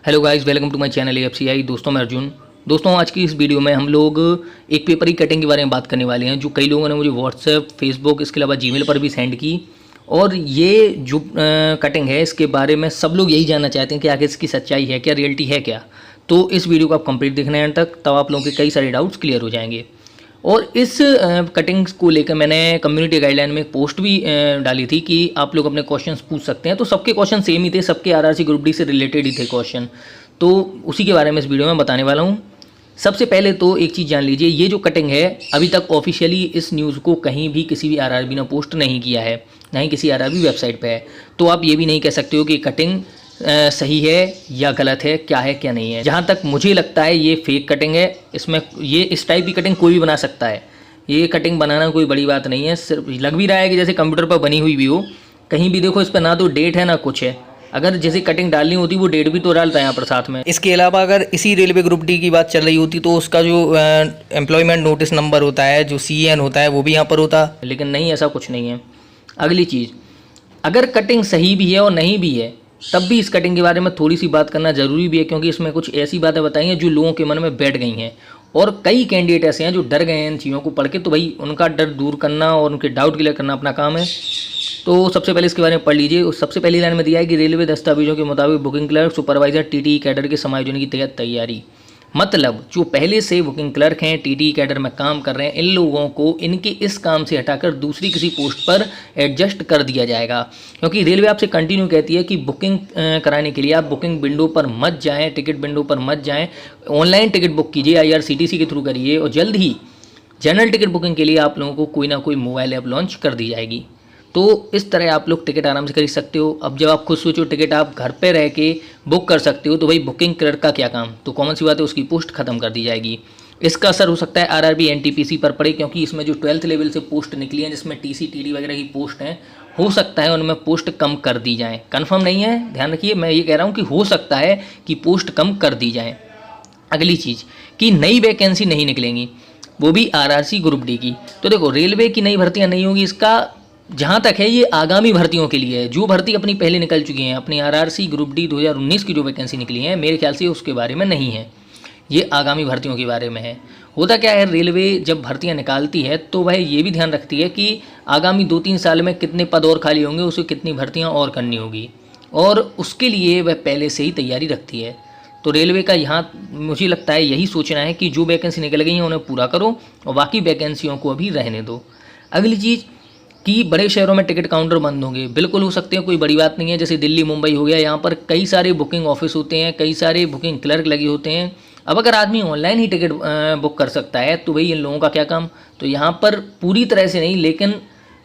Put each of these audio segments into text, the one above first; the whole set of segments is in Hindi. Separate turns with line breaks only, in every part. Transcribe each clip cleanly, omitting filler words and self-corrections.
Hello guys, welcome to my channel AFCI. दोस्तों मैं अर्जुन। दोस्तों आज की इस वीडियो में हम लोग एक पेपर की कटिंग के बारे में बात करने वाले हैं, जो कई लोगों ने मुझे व्हाट्सएप, फेसबुक, इसके अलावा जीमेल पर भी सेंड की। और ये जो कटिंग है इसके बारे में सब लोग यही जानना चाहते हैं कि आखिर इसकी सच्चाई है क्या, रियलिटी है क्या। तो इस वीडियो को आप कंप्लीट देखना है एंड तक, तब आप लोगों के कई सारे डाउट्स क्लियर हो जाएंगे। और इस कटिंग्स को लेकर मैंने कम्युनिटी गाइडलाइन में एक पोस्ट भी डाली थी कि आप लोग अपने क्वेश्चंस पूछ सकते हैं। तो सबके क्वेश्चन सेम ही थे, सबके आरआरसी ग्रुप डी से रिलेटेड ही थे क्वेश्चन। तो उसी के बारे में इस वीडियो में बताने वाला हूँ। सबसे पहले तो एक चीज़ जान लीजिए, ये जो कटिंग है अभी तक ऑफिशियली इस न्यूज़ को कहीं भी किसी भी आरआरबी ने पोस्ट नहीं किया है, ना ही किसी आरआरबी वेबसाइट पे है। तो आप ये भी नहीं कह सकते हो कि कटिंग सही है या गलत है, क्या है क्या नहीं है। जहाँ तक मुझे लगता है ये फेक कटिंग है। इसमें ये इस टाइप की कटिंग कोई भी बना सकता है। ये कटिंग बनाना कोई बड़ी बात नहीं है। सिर्फ लग भी रहा है कि जैसे कंप्यूटर पर बनी हुई भी हो। कहीं भी देखो इस पर ना तो डेट है ना कुछ है। अगर जैसे कटिंग डालनी होती वो डेट भी तो डालता है यहाँ पर साथ में। इसके अलावा अगर इसी रेलवे ग्रुप डी की बात चल रही होती तो उसका जो एम्प्लॉयमेंट नोटिस नंबर होता है, जो CN होता है, वो भी यहाँ पर होता। लेकिन नहीं, ऐसा कुछ नहीं है। अगली चीज़, अगर कटिंग सही भी है और नहीं भी है तब भी इस कटिंग के बारे में थोड़ी सी बात करना ज़रूरी भी है, क्योंकि इसमें कुछ ऐसी बातें बताई हैं जो लोगों के मन में बैठ गई हैं। और कई कैंडिडेट ऐसे हैं जो डर गए हैं इन चीज़ों को पढ़ के। तो भाई उनका डर दूर करना और उनके डाउट क्लियर करना अपना काम है। तो सबसे पहले इसके बारे में पढ़ लीजिए। सबसे पहली लाइन में दिया है कि रेलवे दस्तावेजों के मुताबिक booking clerk, supervisor, TTE cadre के समायोजन की तैयारी। मतलब जो पहले से बुकिंग क्लर्क हैं, TTE कैडर में काम कर रहे हैं, इन लोगों को इनके इस काम से हटाकर दूसरी किसी पोस्ट पर एडजस्ट कर दिया जाएगा। क्योंकि रेलवे आपसे कंटिन्यू कहती है कि बुकिंग कराने के लिए आप बुकिंग विंडो पर मत जाएं, टिकट विंडो पर मत जाएं, ऑनलाइन टिकट बुक कीजिए, IRCTC के थ्रू करिए। और जल्द ही जनरल टिकट बुकिंग के लिए आप लोगों को कोई ना कोई मोबाइल ऐप लॉन्च कर दी जाएगी। तो इस तरह आप लोग टिकट आराम से खरीद सकते हो। अब जब आप खुद सोचो टिकट आप घर पे रह के बुक कर सकते हो, तो भाई बुकिंग क्लर्क का क्या काम। तो कॉमन सी बात है, उसकी पोस्ट खत्म कर दी जाएगी। इसका असर हो सकता है RRB NTPC पर पड़े, क्योंकि इसमें जो 12th लेवल से पोस्ट निकली हैं, जिसमें TC TD वगैरह की पोस्ट हैं, हो सकता है उनमें पोस्ट कम कर दी जाए। कन्फर्म नहीं है, ध्यान रखिए, मैं ये कह रहा हूँ कि हो सकता है कि पोस्ट कम कर दी जाए। अगली चीज़ कि नई वैकेंसी नहीं निकलेंगी, वो भी RRC ग्रुप डी की। तो देखो, रेलवे की नई भर्तियाँ नहीं होगी, इसका जहाँ तक है ये आगामी भर्तियों के लिए है। जो भर्ती अपनी पहले निकल चुकी हैं, अपनी RRC ग्रुप डी 2019 की जो वैकेंसी निकली है, मेरे ख्याल से उसके बारे में नहीं है। ये आगामी भर्तियों के बारे में है। होता क्या है, रेलवे जब भर्तियां निकालती है तो वह ये भी ध्यान रखती है कि आगामी 2-3 साल में कितने पद और खाली होंगे, उसे कितनी भर्तियाँ और करनी होगी, और उसके लिए वह पहले से ही तैयारी रखती है। तो रेलवे का यहाँ मुझे लगता है यही सोचना है कि जो वैकेंसी निकल गई हैं उन्हें पूरा करो और बाकी वैकेंसियों को अभी रहने दो। अगली चीज़ कि बड़े शहरों में टिकट काउंटर बंद होंगे, बिल्कुल हो सकते हैं, कोई बड़ी बात नहीं है। जैसे दिल्ली, मुंबई हो गया, यहाँ पर कई सारे बुकिंग ऑफिस होते हैं, कई सारे बुकिंग क्लर्क लगे होते हैं। अब अगर आदमी ऑनलाइन ही टिकट बुक कर सकता है तो भाई इन लोगों का क्या काम। तो यहाँ पर पूरी तरह से नहीं, लेकिन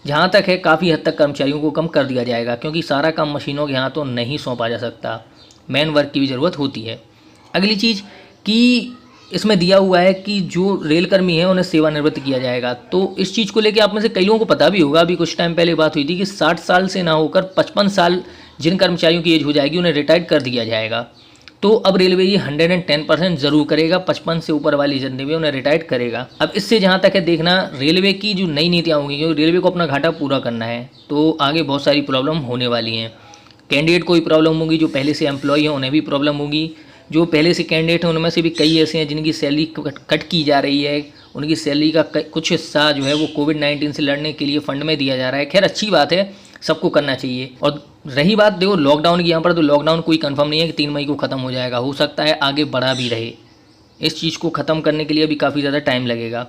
जहाँ तक है काफ़ी हद तक कर्मचारियों को कम कर दिया जाएगा, क्योंकि सारा काम मशीनों के यहाँ तो नहीं सौंपा जा सकता, मैन वर्क की भी ज़रूरत होती है। अगली चीज़ कि इसमें दिया हुआ है कि जो रेलकर्मी है उन्हें सेवानिवृत्त किया जाएगा। तो इस चीज़ को लेकर आप में से कई लोगों को पता भी होगा, अभी कुछ टाइम पहले बात हुई थी कि 60 साल से ना होकर 55 साल जिन कर्मचारियों की एज हो जाएगी उन्हें रिटायर्ड कर दिया जाएगा। तो अब रेलवे ये 110% ज़रूर करेगा, 55 से ऊपर वाली जितने भी उन्हें रिटायर्ड करेगा। अब इससे जहाँ तक है देखना रेलवे की जो नई नीतियाँ होंगी, क्योंकि रेलवे को अपना घाटा पूरा करना है, तो आगे बहुत सारी प्रॉब्लम होने वाली हैं। कैंडिडेट को भी प्रॉब्लम होगी, जो पहले से एम्प्लॉय हैं उन्हें भी प्रॉब्लम होगी, जो पहले से कैंडिडेट हैं उनमें से भी कई ऐसे हैं जिनकी सैलरी कट की जा रही है। उनकी सैलरी का कुछ हिस्सा जो है वो कोविड-19 से लड़ने के लिए फंड में दिया जा रहा है। खैर अच्छी बात है, सबको करना चाहिए। और रही बात देखो लॉकडाउन की, यहाँ पर तो लॉकडाउन कोई कंफर्म नहीं है कि 3 मई को ख़त्म हो जाएगा, हो सकता है आगे बढ़ा भी रहे। इस चीज़ को ख़त्म करने के लिए भी काफ़ी ज़्यादा टाइम लगेगा।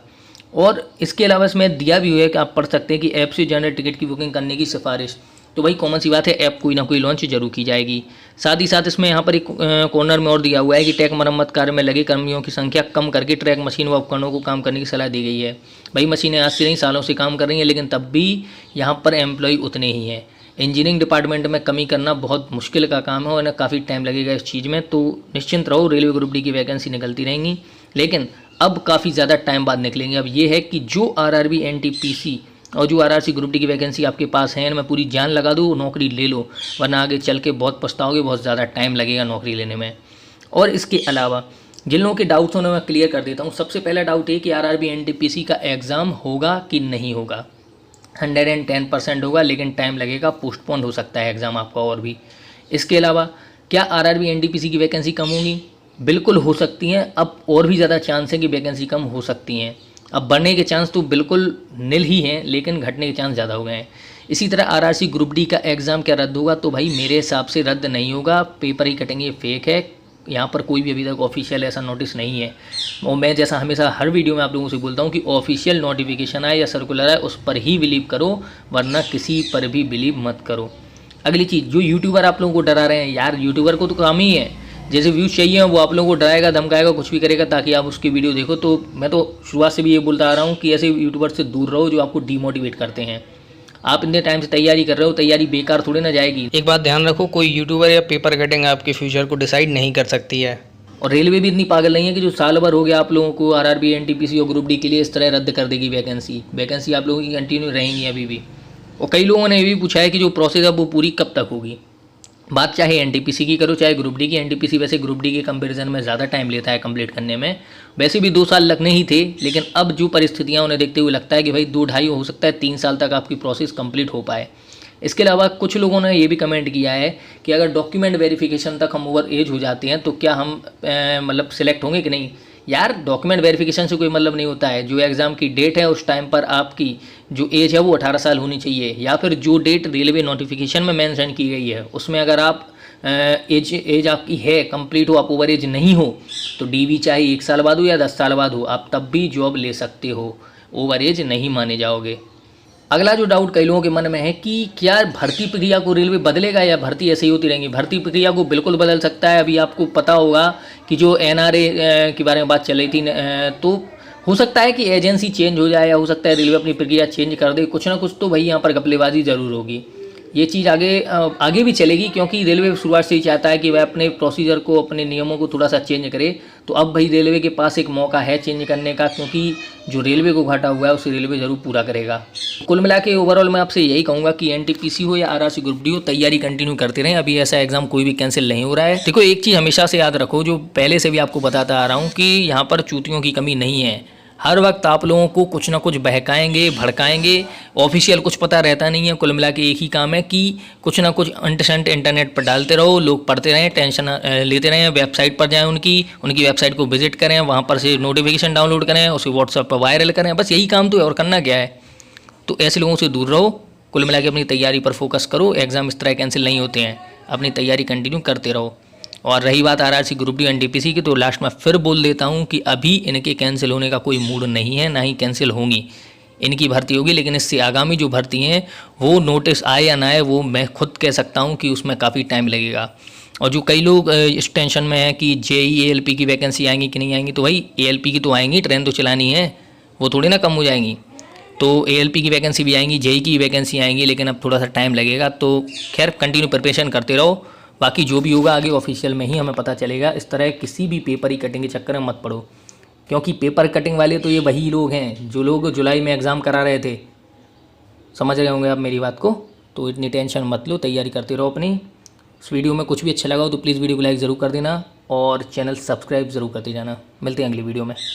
और इसके अलावा इसमें दिया भी हुआ है कि आप पढ़ सकते हैं कि ऐप से जनरल टिकट की बुकिंग करने की सिफारिश। तो भाई कॉमन सी बात है, ऐप कोई ना कोई लॉन्च जरूर की जाएगी। साथ ही साथ इसमें यहाँ पर एक कॉर्नर में और दिया हुआ है कि ट्रैक मरम्मत कार्य में लगे कर्मियों की संख्या कम करके ट्रैक मशीन व उपकरणों को काम करने की सलाह दी गई है। भाई मशीनें आज से नहीं सालों से काम कर रही हैं, लेकिन तब भी यहाँ पर एम्प्लॉय उतने ही हैं। इंजीनियरिंग डिपार्टमेंट में कमी करना बहुत मुश्किल का काम है और इन्हें काफ़ी टाइम लगेगा इस चीज़ में। तो निश्चिंत रहो, रेलवे ग्रुप डी की वैकेंसी निकलती रहेंगी, लेकिन अब काफ़ी ज़्यादा टाइम बाद निकलेंगे। अब ये है कि जो RRB NTPC और जो RRC ग्रुप डी की वैकेंसी आपके पास है, इनमें पूरी जान लगा दो, नौकरी ले लो, वरना आगे चल के बहुत पछताओगे, बहुत ज़्यादा टाइम लगेगा नौकरी लेने में। और इसके अलावा जिन लोगों के डाउट्स होने मैं क्लियर कर देता हूँ। सबसे पहला डाउट है कि RRB NTPC का एग्ज़ाम होगा कि नहीं होगा। 110% होगा, लेकिन टाइम लगेगा, पोस्टपोन हो सकता है एग्ज़ाम आपका और भी। इसके अलावा क्या आरआरबी एनटीपीसी की वैकेंसी कम होगी? बिल्कुल हो सकती हैं। अब और भी ज़्यादा चांस है कि वैकेंसी कम हो सकती हैं। अब बढ़ने के चांस तो बिल्कुल नील ही हैं, लेकिन घटने के चांस ज़्यादा हो गए हैं। इसी तरह आरआरसी ग्रुप डी का एग्ज़ाम क्या रद्द होगा? तो भाई मेरे हिसाब से रद्द नहीं होगा, पेपर ही कटेंगे, फेक है। यहाँ पर कोई भी अभी तक ऑफिशियल ऐसा नोटिस नहीं है। और मैं जैसा हमेशा हर वीडियो में आप लोगों से बोलता हूँ कि ऑफिशियल नोटिफिकेशन आए या सर्कुलर आए उस पर ही बिलीव करो, वरना किसी पर भी बिलीव मत करो। अगली चीज़, जो यूट्यूबर आप लोगों को डरा रहे हैं, यार यूट्यूबर को तो काम ही है, जैसे व्यूज़ चाहिए वो आप लोगों को डराएगा, धमकाएगा, कुछ भी करेगा ताकि आप उसकी वीडियो देखो। तो मैं तो शुरुआत से भी ये बोलता आ रहा हूँ कि ऐसे यूट्यूबर से दूर रहो जो आपको डीमोटिवेट करते हैं। आप इतने टाइम से तैयारी कर रहे हो, तैयारी बेकार थोड़ी ना जाएगी।
एक बात ध्यान रखो, कोई यूट्यूबर या पेपर कटिंग आपके फ्यूचर को डिसाइड नहीं कर सकती है।
और रेलवे भी इतनी पागल नहीं है कि जो साल भर हो गया आप लोगों को आरआरबी एनटीपीसी और ग्रुप डी के लिए इस तरह रद्द कर देगी वैकेंसी आप लोगों की कंटिन्यू रहेंगी अभी भी। और कई लोगों ने ये भी पूछा है कि जो प्रोसेस है वो पूरी कब तक होगी। बात चाहे एनटीपीसी की करो चाहे ग्रुप डी की। एनटीपीसी वैसे ग्रुप डी के कंपैरिजन में ज़्यादा टाइम लेता है कंप्लीट करने में, वैसे भी 2 साल लगने ही थे, लेकिन अब जो परिस्थितियां उन्हें देखते हुए लगता है कि भाई 2-2.5 हो सकता है 3 साल तक आपकी प्रोसेस कंप्लीट हो पाए। इसके अलावा कुछ लोगों ने ये भी कमेंट किया है कि अगर डॉक्यूमेंट वेरिफिकेशन तक हम ओवर एज हो जाते हैं तो क्या हम मतलब सिलेक्ट होंगे कि नहीं। यार डॉक्यूमेंट वेरिफिकेशन से कोई मतलब नहीं होता है। जो एग्ज़ाम की डेट है उस टाइम पर आपकी जो एज है वो 18 साल होनी चाहिए, या फिर जो डेट रेलवे नोटिफिकेशन में मेंशन की गई है उसमें अगर आप एज आपकी है कंप्लीट हो, आप ओवर एज नहीं हो, तो डीवी चाहे 1 साल बाद हो या 10 साल बाद हो, आप तब भी जॉब ले सकते हो, ओवर एज नहीं माने जाओगे। अगला जो डाउट कई लोगों के मन में है कि क्या भर्ती प्रक्रिया को रेलवे बदलेगा या भर्ती ऐसे ही होती रहेंगी। भर्ती प्रक्रिया को बिल्कुल बदल सकता है। अभी आपको पता होगा कि जो एनआरए के बारे में बात चल रही थी, तो हो सकता है कि एजेंसी चेंज हो जाए या हो सकता है रेलवे अपनी प्रक्रिया चेंज कर दे। कुछ ना कुछ तो भाई यहाँ पर घपलेबाजी ज़रूर होगी। ये चीज़ आगे भी चलेगी, क्योंकि रेलवे शुरुआत से ही चाहता है कि वह अपने प्रोसीजर को, अपने नियमों को थोड़ा सा चेंज करे। तो अब भाई रेलवे के पास एक मौका है चेंज करने का, क्योंकि जो रेलवे को घाटा हुआ है उसे रेलवे ज़रूर पूरा करेगा। कुल मिला के ओवरऑल मैं आपसे यही कहूँगा कि एनटीपीसी हो या आरआरसी ग्रुप डी हो, तैयारी कंटिन्यू करते रहें। अभी ऐसा एग्जाम कोई भी कैंसिल नहीं हो रहा है। देखो एक चीज़ हमेशा से याद रखो, जो पहले से भी आपको बताता आ रहा हूँ कि यहाँ पर चूतियों की कमी नहीं है। हर वक्त आप लोगों को कुछ ना कुछ बहकाएंगे, भड़काएंगे। ऑफिशियल कुछ पता रहता नहीं है। कुल मिला के एक ही काम है कि कुछ ना कुछ अंट इंटरनेट पर डालते रहो, लोग पढ़ते रहें, टेंशन लेते रहें। वेबसाइट पर जाएं, उनकी वेबसाइट को विजिट करें, वहाँ पर से नोटिफिकेशन डाउनलोड करें, उसे व्हाट्सएप पर वायरल करें। बस यही काम तो है, और करना क्या है। तो ऐसे लोगों से दूर रहो। कुल मिला के अपनी तैयारी पर फोकस करो। एग्ज़ाम इस तरह कैंसिल नहीं होते हैं, अपनी तैयारी कंटिन्यू करते रहो। और रही बात आरआरसी ग्रुप डी एनटीपीसी की, तो लास्ट में फिर बोल देता हूँ कि अभी इनके कैंसिल होने का कोई मूड नहीं है, ना ही कैंसिल होंगी। इनकी भर्ती होगी, लेकिन इससे आगामी जो भर्ती हैं वो नोटिस आए या ना आए, वो मैं खुद कह सकता हूँ कि उसमें काफ़ी टाइम लगेगा। और जो कई लोग इस टेंशन में हैं कि जेई एएलपी की वैकेंसी आएंगी कि नहीं आएंगी, तो भाई एएलपी की तो आएंगी, ट्रेन तो चलानी है, वो थोड़ी ना कम हो जाएंगी। तो एएलपी की वैकेंसी भी आएंगी, जेई की वैकेंसी आएंगी, लेकिन अब थोड़ा सा टाइम लगेगा। तो खैर कंटिन्यू प्रिपरेशन करते रहो। बाकी जो भी होगा आगे ऑफिशियल में ही हमें पता चलेगा। इस तरह किसी भी पेपर ही कटिंग के चक्कर में मत पड़ो, क्योंकि पेपर कटिंग वाले तो ये वही लोग हैं जो लोग जुलाई में एग्ज़ाम करा रहे थे। समझ रहे होंगे आप मेरी बात को। तो इतनी टेंशन मत लो, तैयारी करते रहो अपनी। इस वीडियो में कुछ भी अच्छा लगा हो तो प्लीज़ वीडियो को लाइक ज़रूर कर देना और चैनल सब्सक्राइब ज़रूर करते जाना। मिलते हैं अगली वीडियो में।